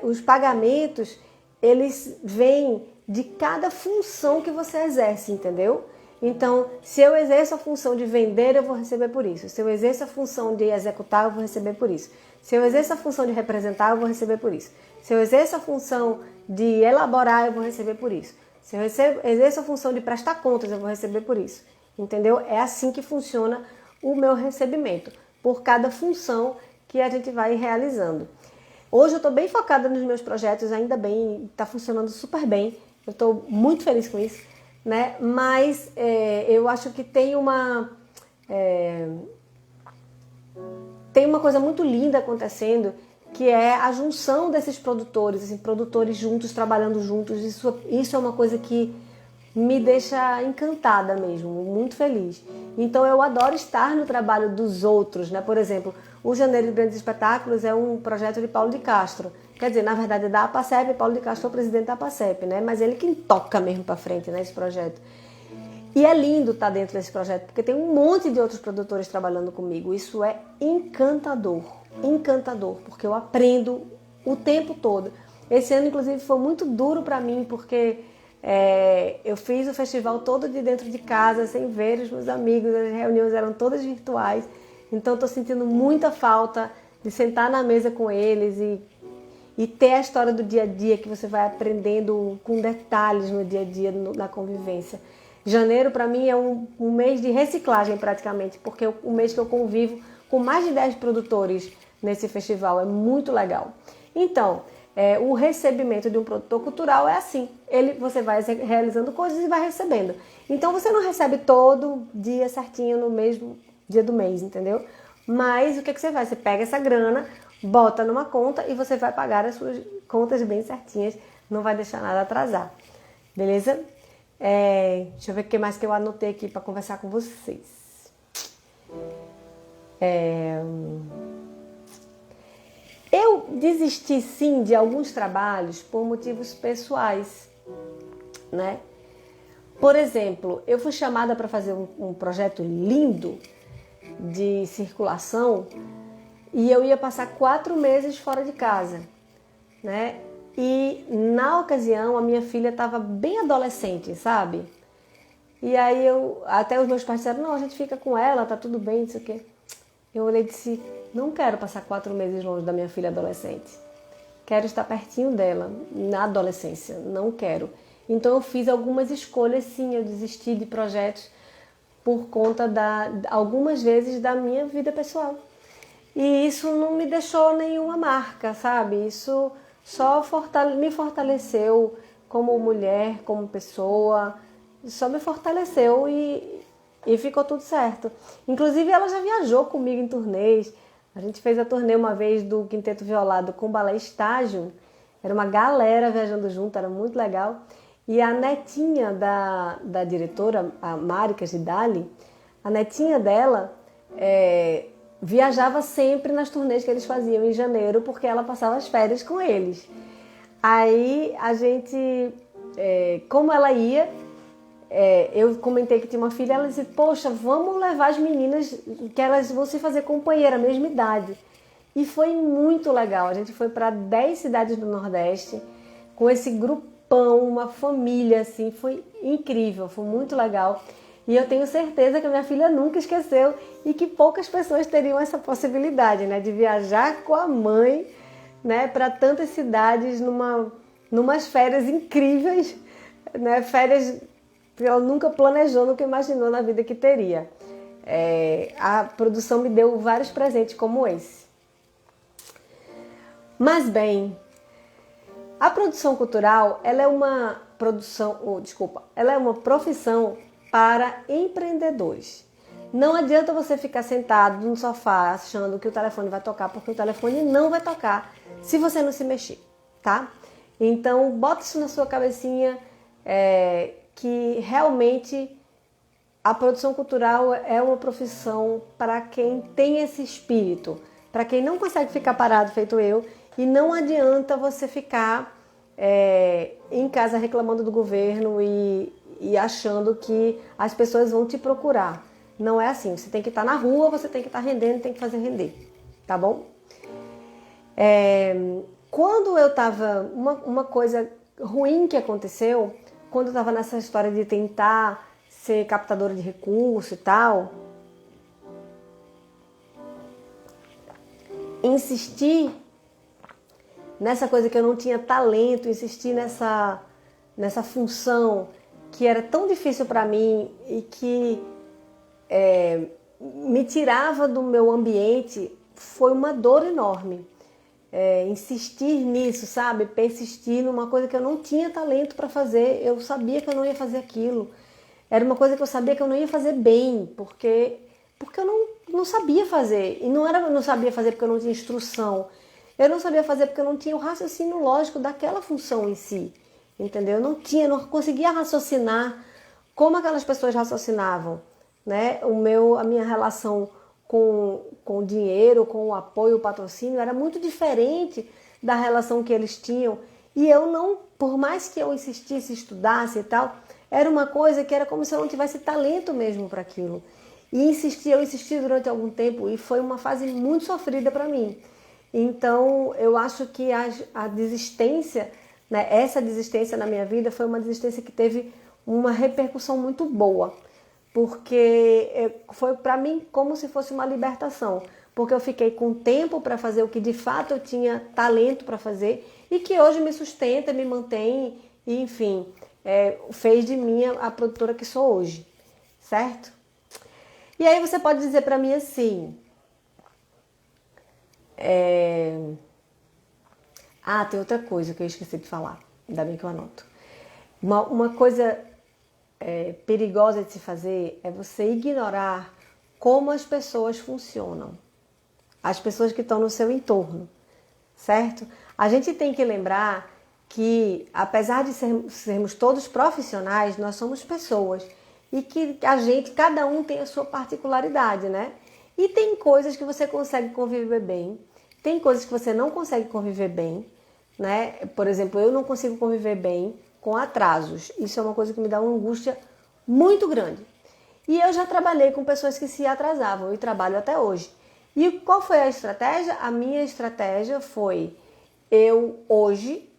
Os pagamentos, eles vêm de cada função que você exerce, entendeu? Então, se eu exerço a função de vender, eu vou receber por isso. Se eu exerço a função de executar, eu vou receber por isso. Se eu exerço a função de representar, eu vou receber por isso. Se eu exerço a função de elaborar, eu vou receber por isso. Se eu exerço a função de prestar contas, eu vou receber por isso. Entendeu? É assim que funciona o meu recebimento, por cada função que a gente vai realizando. Hoje eu estou bem focada nos meus projetos, ainda bem, está funcionando super bem. Eu estou muito feliz com isso, né? Mas eu acho que tem uma coisa muito linda acontecendo, que é a junção desses produtores, assim, produtores juntos, trabalhando juntos. Isso é uma coisa que me deixa encantada mesmo, muito feliz. Então eu adoro estar no trabalho dos outros, né? Por exemplo, o Janeiro de Grandes Espetáculos é um projeto de Paulo de Castro. Quer dizer, na verdade é da APACEP, Paulo de Castro é o presidente da APACEP, né? Mas ele quem toca mesmo para frente, né, esse projeto. E é lindo estar dentro desse projeto, porque tem um monte de outros produtores trabalhando comigo. Isso é encantador, encantador, porque eu aprendo o tempo todo. Esse ano, inclusive, foi muito duro para mim, porque eu fiz o festival todo de dentro de casa, sem ver os meus amigos, as reuniões eram todas virtuais. Então, estou sentindo muita falta de sentar na mesa com eles e ter a história do dia a dia, que você vai aprendendo com detalhes no dia a dia, na convivência. Janeiro, para mim, é um mês de reciclagem, praticamente, porque é o mês que eu convivo com mais de 10 produtores nesse festival. É muito legal. Então, o recebimento de um produtor cultural é assim. Você vai realizando coisas e vai recebendo. Então, você não recebe todo dia certinho no mesmo dia do mês, entendeu? Mas o que você faz? Você pega essa grana, bota numa conta e você vai pagar as suas contas bem certinhas. Não vai deixar nada atrasar. Beleza? Deixa eu ver o que mais que eu anotei aqui para conversar com vocês. Eu desisti sim de alguns trabalhos por motivos pessoais, né? Por exemplo, eu fui chamada para fazer um projeto lindo de circulação e eu ia passar 4 meses fora de casa, né? E na ocasião a minha filha estava bem adolescente, sabe? E aí até os meus pais disseram, não, a gente fica com ela, tá tudo bem, não sei o quê. Eu olhei e disse, não quero passar 4 meses longe da minha filha adolescente. Quero estar pertinho dela na adolescência, não quero. Então eu fiz algumas escolhas, sim, eu desisti de projetos por conta algumas vezes da minha vida pessoal. E isso não me deixou nenhuma marca, sabe? Isso só me fortaleceu como mulher, como pessoa, só me fortaleceu e ficou tudo certo. Inclusive ela já viajou comigo em turnês. A gente fez a turnê uma vez do Quinteto Violado com Balé Estágio. Era uma galera viajando junto, era muito legal. E a netinha da diretora, a Marika Gidali, a netinha dela viajava sempre nas turnês que eles faziam em janeiro, porque ela passava as férias com eles. Aí a gente, como ela ia, eu comentei que tinha uma filha, ela disse, poxa, vamos levar as meninas, que elas vão se fazer companheira, mesma idade. E foi muito legal, a gente foi para 10 cidades do Nordeste, com esse grupão, uma família, assim, foi incrível, foi muito legal. E eu tenho certeza que a minha filha nunca esqueceu e que poucas pessoas teriam essa possibilidade, né, de viajar com a mãe, né, para tantas cidades numas férias incríveis, né, férias que ela nunca planejou, nunca imaginou na vida que teria. A produção me deu vários presentes como esse. Mas bem, a produção cultural, ela é uma profissão para empreendedores. Não adianta você ficar sentado no sofá achando que o telefone vai tocar, porque o telefone não vai tocar se você não se mexer, tá? Então, bota isso na sua cabecinha, que realmente a produção cultural é uma profissão para quem tem esse espírito, para quem não consegue ficar parado feito eu, e não adianta você ficar em casa reclamando do governo e achando que as pessoas vão te procurar. Não é assim, você tem que estar na rua, você tem que estar rendendo, tem que fazer render, tá bom? Quando eu estava, uma coisa ruim que aconteceu, quando eu estava nessa história de tentar ser captadora de recurso e tal, insistir nessa coisa que eu não tinha talento, insistir nessa função que era tão difícil para mim e que me tirava do meu ambiente, foi uma dor enorme. Insistir nisso, sabe? Persistir numa coisa que eu não tinha talento para fazer. Eu sabia que eu não ia fazer aquilo. Era uma coisa que eu sabia que eu não ia fazer bem, porque eu não sabia fazer. E não sabia fazer porque eu não tinha instrução. Eu não sabia fazer porque eu não tinha o raciocínio lógico daquela função em si. Entendeu? Eu não conseguia raciocinar como aquelas pessoas raciocinavam, né? A minha relação com o dinheiro, com o apoio, o patrocínio, era muito diferente da relação que eles tinham. E eu não, por mais que eu insistisse, estudasse e tal, era uma coisa que era como se eu não tivesse talento mesmo para aquilo. E eu insisti durante algum tempo e foi uma fase muito sofrida para mim. Então, eu acho que a desistência, né, essa desistência na minha vida foi uma desistência que teve uma repercussão muito boa. Porque foi para mim como se fosse uma libertação. Porque eu fiquei com tempo para fazer o que de fato eu tinha talento para fazer e que hoje me sustenta, me mantém e, enfim, fez de mim a produtora que sou hoje, certo? E aí você pode dizer para mim assim... tem outra coisa que eu esqueci de falar, ainda bem que eu anoto. Uma coisa perigosa de se fazer é você ignorar como as pessoas funcionam, as pessoas que estão no seu entorno, certo? A gente tem que lembrar que, apesar de sermos todos profissionais, nós somos pessoas e que cada um tem a sua particularidade, né? E tem coisas que você consegue conviver bem, tem coisas que você não consegue conviver bem, né? Por exemplo, eu não consigo conviver bem com atrasos. Isso é uma coisa que me dá uma angústia muito grande. E eu já trabalhei com pessoas que se atrasavam e trabalho até hoje. E qual foi a estratégia? A minha estratégia foi, eu hoje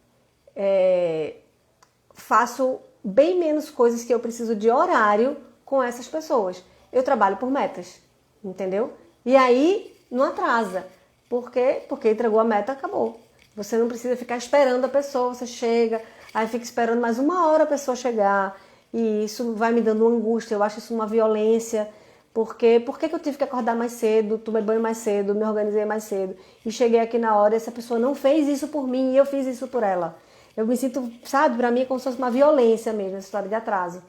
faço bem menos coisas que eu preciso de horário com essas pessoas. Eu trabalho por metas, entendeu? E aí não atrasa. Por quê? Porque entregou a meta, acabou. Você não precisa ficar esperando a pessoa, você chega, aí fica esperando mais uma hora a pessoa chegar, e isso vai me dando uma angústia, eu acho isso uma violência, porque por que eu tive que acordar mais cedo, tomei banho mais cedo, me organizei mais cedo, e cheguei aqui na hora e essa pessoa não fez isso por mim e eu fiz isso por ela. Eu me sinto, sabe, pra mim é como se fosse uma violência mesmo, essa história de atraso.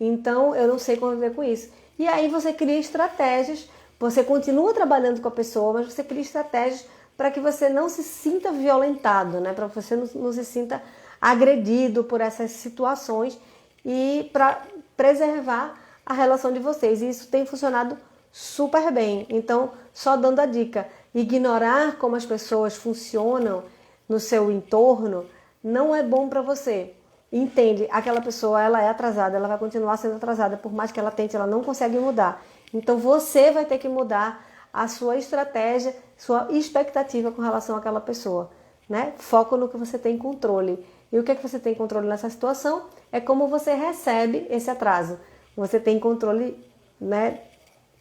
Então, eu não sei conviver com isso. E aí você cria estratégias, você continua trabalhando com a pessoa, mas você cria estratégias para que você não se sinta violentado, né? Para que você não se sinta agredido por essas situações e para preservar a relação de vocês. E isso tem funcionado super bem. Então, só dando a dica, ignorar como as pessoas funcionam no seu entorno não é bom para você. Entende, aquela pessoa, ela é atrasada, ela vai continuar sendo atrasada, por mais que ela tente, ela não consegue mudar. Então você vai ter que mudar a sua estratégia, sua expectativa com relação àquela pessoa, né? Foco no que você tem controle. E o que é que você tem controle nessa situação? É como você recebe esse atraso. Você tem controle, né,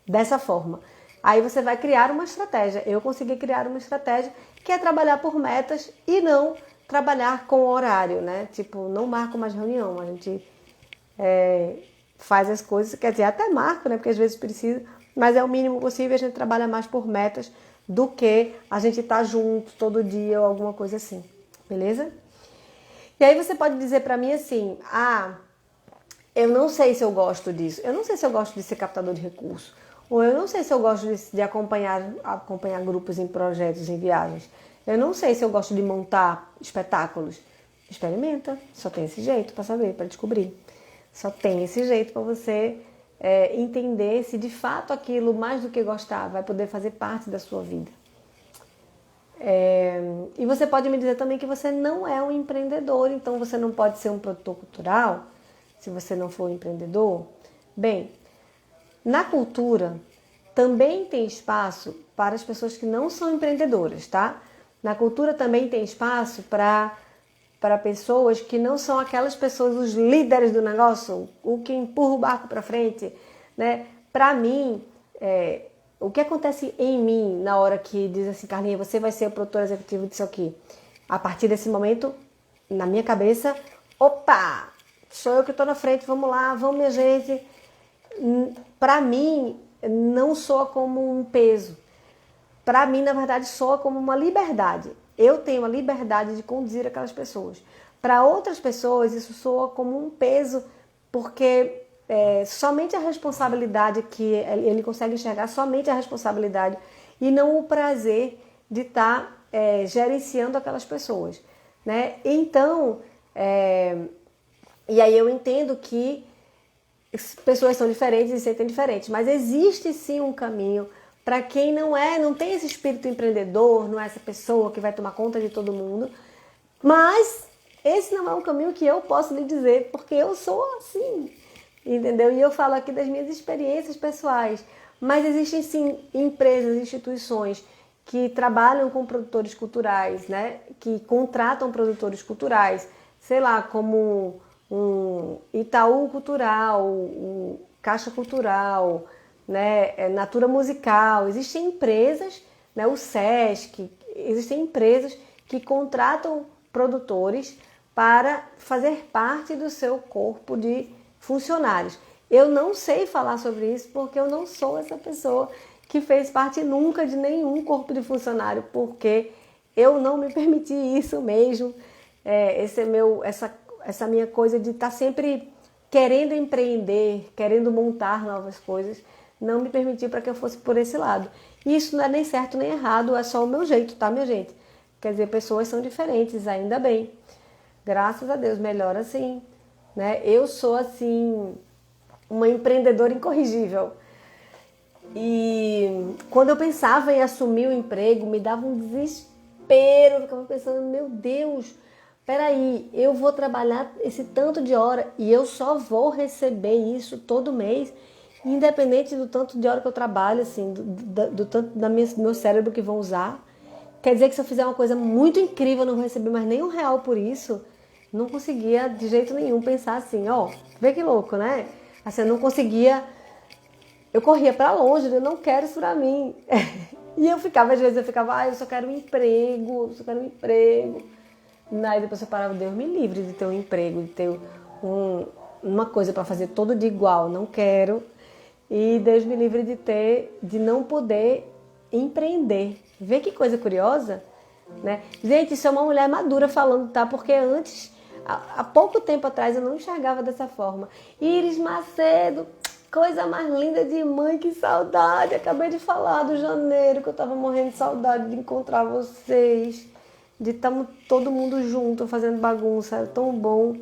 dessa forma. Aí você vai criar uma estratégia. Eu consegui criar uma estratégia que é trabalhar por metas e não trabalhar com horário, né? Tipo, não marco mais reunião, a gente faz as coisas, quer dizer, até marco, né? Porque às vezes precisa, mas é o mínimo possível, a gente trabalha mais por metas do que a gente estar junto todo dia ou alguma coisa assim, beleza? E aí você pode dizer pra mim assim, eu não sei se eu gosto disso, eu não sei se eu gosto de ser captador de recursos, ou eu não sei se eu gosto de acompanhar grupos em projetos, em viagens. Eu não sei se eu gosto de montar espetáculos. Experimenta, só tem esse jeito para saber, para descobrir. Só tem esse jeito para você entender se de fato aquilo, mais do que gostar, vai poder fazer parte da sua vida. E você pode me dizer também que você não é um empreendedor, então você não pode ser um produtor cultural, se você não for um empreendedor. Bem, na cultura também tem espaço para as pessoas que não são empreendedoras, tá? Na cultura também tem espaço para pessoas que não são aquelas pessoas, os líderes do negócio, o que empurra o barco para frente, né? Para mim, o que acontece em mim na hora que diz assim, Carlinha, você vai ser o produtor executivo disso aqui? A partir desse momento, na minha cabeça, opa, sou eu que estou na frente, vamos lá, vamos minha gente. Para mim, não soa como um peso. Para mim, na verdade, soa como uma liberdade. Eu tenho a liberdade de conduzir aquelas pessoas. Para outras pessoas, isso soa como um peso, porque somente a responsabilidade que ele consegue enxergar, somente a responsabilidade e não o prazer de estar gerenciando aquelas pessoas, né? Então, e aí eu entendo que pessoas são diferentes e se sentem diferentes, mas existe sim um caminho para quem não tem esse espírito empreendedor, não é essa pessoa que vai tomar conta de todo mundo, mas esse não é um caminho que eu posso lhe dizer, porque eu sou assim, entendeu? E eu falo aqui das minhas experiências pessoais, mas existem sim empresas, instituições que trabalham com produtores culturais, né? Que contratam produtores culturais, sei lá, como um Itaú Cultural, um Caixa Cultural, né? Natura Musical. Existem empresas, né? O Sesc, existem empresas que contratam produtores para fazer parte do seu corpo de funcionários. Eu não sei falar sobre isso porque eu não sou essa pessoa que fez parte nunca de nenhum corpo de funcionário, porque eu não me permiti isso mesmo. Essa minha coisa de estar sempre querendo empreender, querendo montar novas coisas, não me permitiu para que eu fosse por esse lado. Isso não é nem certo nem errado, é só o meu jeito, tá, minha gente? Quer dizer, pessoas são diferentes, ainda bem. Graças a Deus, melhor assim, né? Eu sou, assim, uma empreendedora incorrigível. E quando eu pensava em assumir o emprego, me dava um desespero. Eu ficava pensando, meu Deus, peraí, eu vou trabalhar esse tanto de hora e eu só vou receber isso todo mês, independente do tanto de hora que eu trabalho, assim, do tanto do meu cérebro que vão usar. Quer dizer que se eu fizer uma coisa muito incrível, eu não vou receber mais nem R$1 por isso. Não conseguia de jeito nenhum pensar assim, ó, vê que louco, né? Assim, eu não conseguia, eu corria pra longe, eu não quero isso pra mim. E eu ficava, às vezes eu ficava, eu só quero um emprego, só quero um emprego. Aí depois eu parava, Deus me livre de ter um emprego, de ter uma coisa pra fazer todo dia igual, não quero. E Deus me livre de não poder empreender. Vê que coisa curiosa, né? Gente, isso é uma mulher madura falando, tá? Porque antes, há pouco tempo atrás, eu não enxergava dessa forma. Iris Macedo, coisa mais linda de mãe, que saudade. Acabei de falar do janeiro, que eu tava morrendo de saudade de encontrar vocês, de estar todo mundo junto, fazendo bagunça, era tão bom.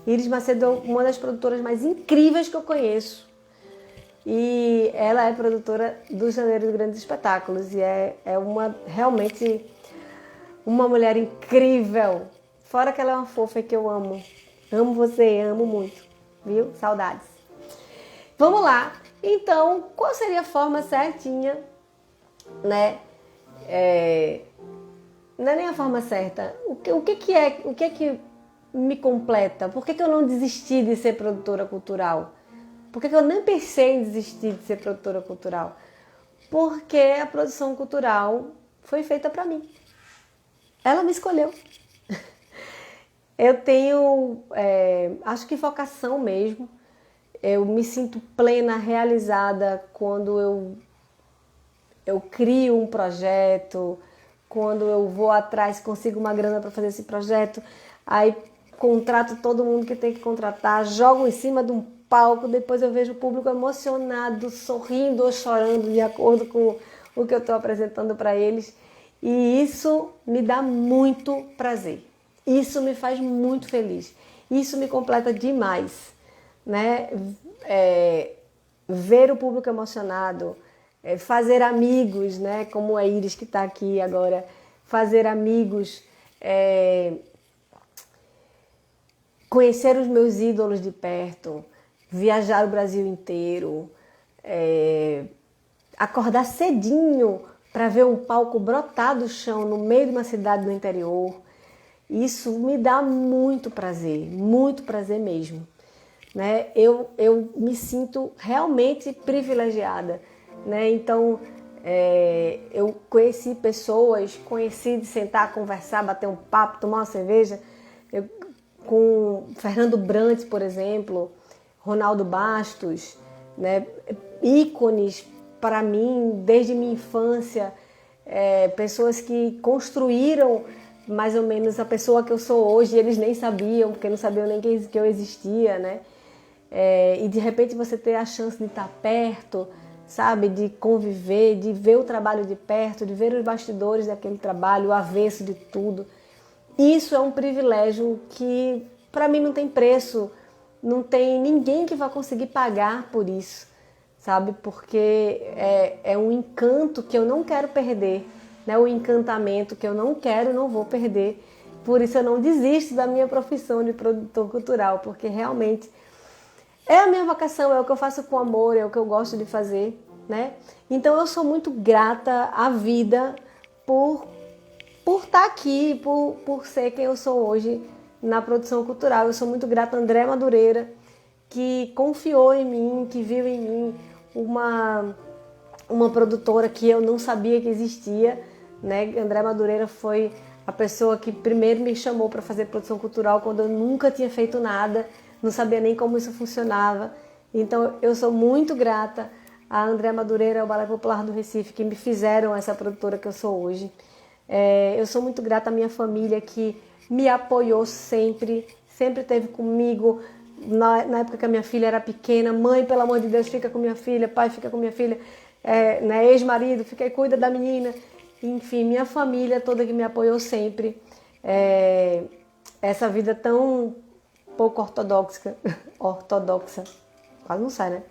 Iris Macedo é uma das produtoras mais incríveis que eu conheço. E ela é produtora do Janeiro de Grandes Espetáculos e é realmente uma mulher incrível. Fora que ela é uma fofa que eu amo. Amo você, amo muito. Viu? Saudades. Vamos lá. Então, qual seria a forma certinha, né? Não é nem a forma certa. O que é que me completa? Por que eu não desisti de ser produtora cultural? Por que eu nem pensei em desistir de ser produtora cultural? Porque a produção cultural foi feita para mim. Ela me escolheu. Eu tenho, acho que vocação mesmo. Eu me sinto plena, realizada quando eu crio um projeto, quando eu vou atrás, consigo uma grana para fazer esse projeto, aí contrato todo mundo que tem que contratar, jogo em cima de um palco, depois eu vejo o público emocionado, sorrindo ou chorando de acordo com o que eu estou apresentando para eles. E isso me dá muito prazer. Isso me faz muito feliz. Isso me completa demais, né? Ver o público emocionado, fazer amigos, né? Como a Iris que está aqui agora, fazer amigos, conhecer os meus ídolos de perto, viajar o Brasil inteiro, acordar cedinho para ver um palco brotar do chão no meio de uma cidade do interior. Isso me dá muito prazer mesmo, né? Eu me sinto realmente privilegiada, né? Então, Eu conheci pessoas, conheci de sentar, conversar, bater um papo, tomar uma cerveja, com Fernando Brant, por exemplo, Ronaldo Bastos, né? Ícones para mim desde minha infância, pessoas que construíram mais ou menos a pessoa que eu sou hoje, e eles nem sabiam, porque não sabiam nem que eu existia, né? E de repente você ter a chance de estar perto, sabe, de conviver, de ver o trabalho de perto, de ver os bastidores daquele trabalho, o avesso de tudo. Isso é um privilégio que para mim não tem preço, não tem ninguém que vai conseguir pagar por isso, sabe? Porque é um encanto que eu não quero perder, né? O encantamento que eu não quero, não vou perder. Por isso eu não desisto da minha profissão de produtor cultural, porque realmente é a minha vocação, é o que eu faço com amor, é o que eu gosto de fazer, né? Então eu sou muito grata à vida por estar aqui, por ser quem eu sou hoje na produção cultural. Eu sou muito grata a André Madureira, que confiou em mim, que viu em mim uma produtora que eu não sabia que existia, né? André Madureira foi a pessoa que primeiro me chamou para fazer produção cultural quando eu nunca tinha feito nada, não sabia nem como isso funcionava. Então eu sou muito grata a André Madureira e ao Balé Popular do Recife, que me fizeram essa produtora que eu sou hoje. Eu sou muito grata à minha família, que me apoiou sempre, sempre esteve comigo. Na época que a minha filha era pequena, mãe, pelo amor de Deus, fica com minha filha, pai, fica com minha filha, né, ex-marido, fica e cuida da menina. Enfim, minha família toda que me apoiou sempre. Essa vida tão pouco ortodoxa, quase não sai, né?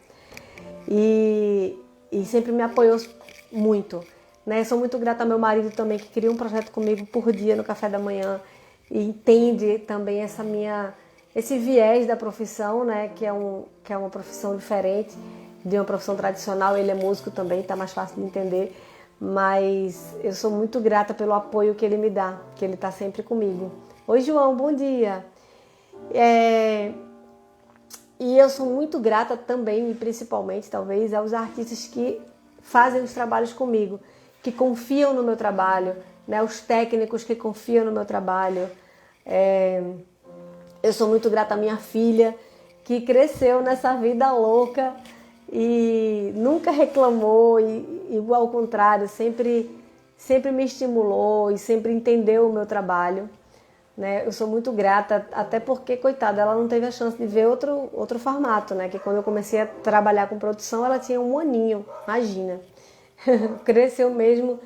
E sempre me apoiou muito, né? Sou muito grata ao meu marido também, que cria um projeto comigo por dia no café da manhã e entende também esse viés da profissão, né? Que é uma profissão diferente de uma profissão tradicional. Ele é músico também, tá mais fácil de entender, mas eu sou muito grata pelo apoio que ele me dá, que ele tá sempre comigo. Oi, João, bom dia. E eu sou muito grata também, e principalmente, talvez, aos artistas que fazem os trabalhos comigo, que confiam no meu trabalho, né? Os técnicos que confiam no meu trabalho. Eu sou muito grata à minha filha, que cresceu nessa vida louca e nunca reclamou, e ao contrário, sempre me estimulou e sempre entendeu o meu trabalho. Né? Eu sou muito grata, até porque, coitada, ela não teve a chance de ver outro formato, né? Que quando eu comecei a trabalhar com produção, ela tinha 1 aninho, imagina. Cresceu mesmo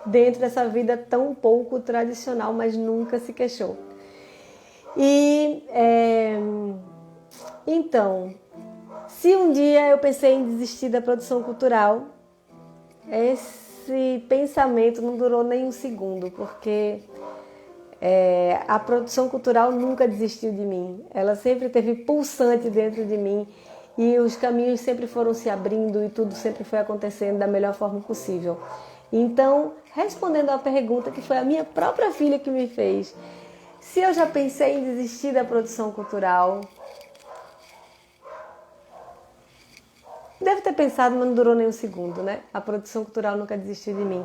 dentro dessa vida tão pouco tradicional, mas nunca se queixou. Então, se um dia eu pensei em desistir da produção cultural, esse pensamento não durou nem um segundo, porque a produção cultural nunca desistiu de mim. Ela sempre esteve pulsante dentro de mim e os caminhos sempre foram se abrindo e tudo sempre foi acontecendo da melhor forma possível. Então, respondendo à pergunta que foi a minha própria filha que me fez, se eu já pensei em desistir da produção cultural, deve ter pensado, mas não durou nem um segundo, né? A produção cultural nunca desistiu de mim.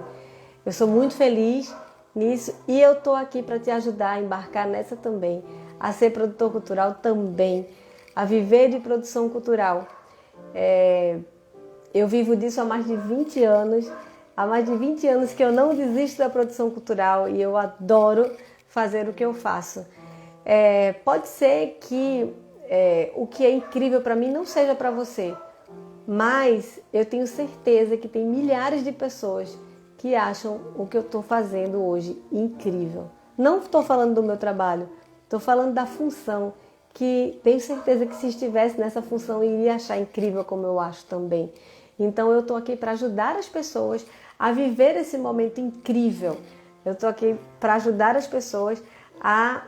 Eu sou muito feliz nisso e eu estou aqui para te ajudar a embarcar nessa também, a ser produtor cultural também, a viver de produção cultural. Eu vivo disso há mais de 20 anos, há mais de 20 anos que eu não desisto da produção cultural e eu adoro fazer o que eu faço. Pode ser que o que é incrível para mim não seja para você, mas eu tenho certeza que tem milhares de pessoas que acham o que eu estou fazendo hoje incrível. Não estou falando do meu trabalho, estou falando da função, que tenho certeza que se estivesse nessa função iria achar incrível como eu acho também. Então eu estou aqui para ajudar as pessoas a viver esse momento incrível. Eu estou aqui para ajudar as pessoas a,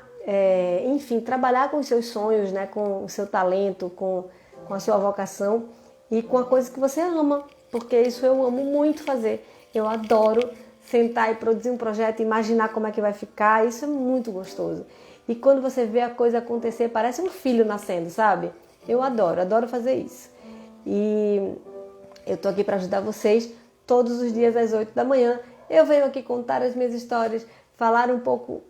enfim, trabalhar com os seus sonhos, né? Com o seu talento, com a sua vocação e com a coisa que você ama, porque isso eu amo muito fazer. Eu adoro sentar e produzir um projeto, imaginar como é que vai ficar, isso é muito gostoso. E quando você vê a coisa acontecer, parece um filho nascendo, sabe? Eu adoro fazer isso. E eu tô aqui para ajudar vocês todos os dias às 8 da manhã. Eu venho aqui contar as minhas histórias, falar um pouco,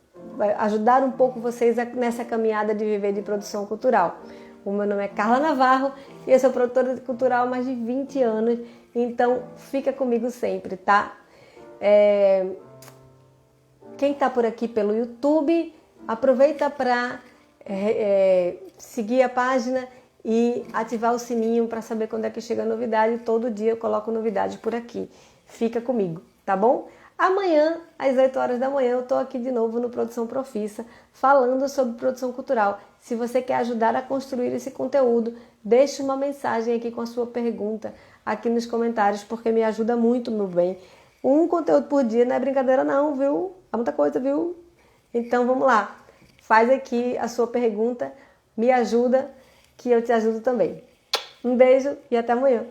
ajudar um pouco vocês nessa caminhada de viver de produção cultural. O meu nome é Carla Navarro e eu sou produtora cultural há mais de 20 anos, então fica comigo sempre, tá? Quem está por aqui pelo YouTube, aproveita para seguir a página e ativar o sininho para saber quando é que chega a novidade. Todo dia eu coloco novidade por aqui. Fica comigo, tá bom? Amanhã, às 8 horas da manhã, eu estou aqui de novo no Produção Profissa, falando sobre produção cultural. Se você quer ajudar a construir esse conteúdo, deixe uma mensagem aqui com a sua pergunta aqui nos comentários, porque me ajuda muito, meu bem. Um conteúdo por dia não é brincadeira não, viu? É muita coisa, viu? Então vamos lá. Faz aqui a sua pergunta, me ajuda, que eu te ajudo também. Um beijo e até amanhã.